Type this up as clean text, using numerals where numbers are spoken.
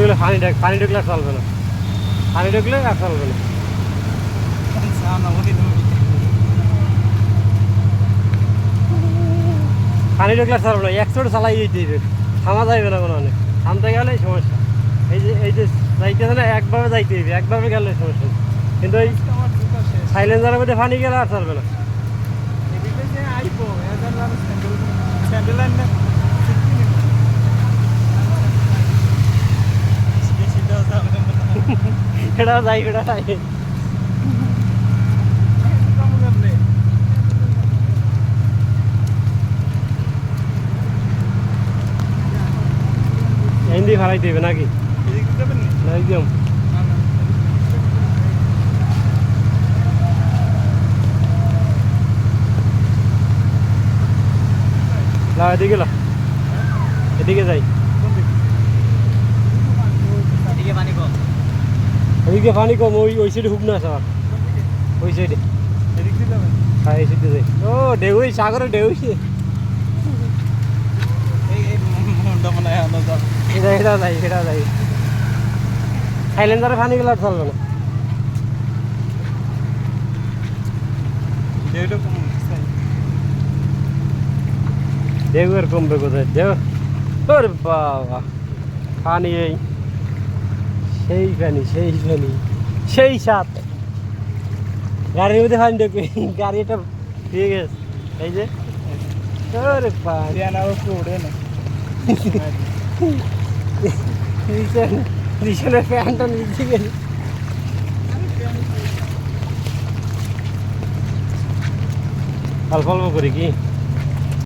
ঢুকলে পানি ঢুকলে আর চলবে না, পানি ঢুকলে আর চলবে না। পানি ঢুকলে আর চলবে না, এক চোট চালাই দিতে হবে, থামা যাইবে না কোনো অনেক, থামতে গেলে সমস্যা। এই যে যাইতেছে না, একভাবে যাইতে হবে, একভাবে গেলে সমস্যা। কিন্তু ওই সাইলেন্সারের মধ্যে পানি গেলে আর চলবে না। এটা যাই এটা যাই হিন্দি ভাড়াই দেবে নাকি একদম এদিকে এদিকে যাই, এদিকে পানি কম, ওই সাইডে হুক না আছে আবার, ওই সাইডে। হ্যাঁ এই সাইডে যাই। ও ঢেউ, সাগরে ঢেউ এটা যাই সাইলেন্সারে পানি গেলে আর চলবে না। ঢেউ আর কমবে কোথায়, ঢেউ ওরে বাবা, পানি এই সেই পানি সেই সাত, গাড়ির মধ্যে পানি ঢুকবে, গাড়িটা দিয়ে গেছে এই যে। ওরে পানি পিছনে ফ্যানটা নিচে গেছে। অল্প অল্প করি কি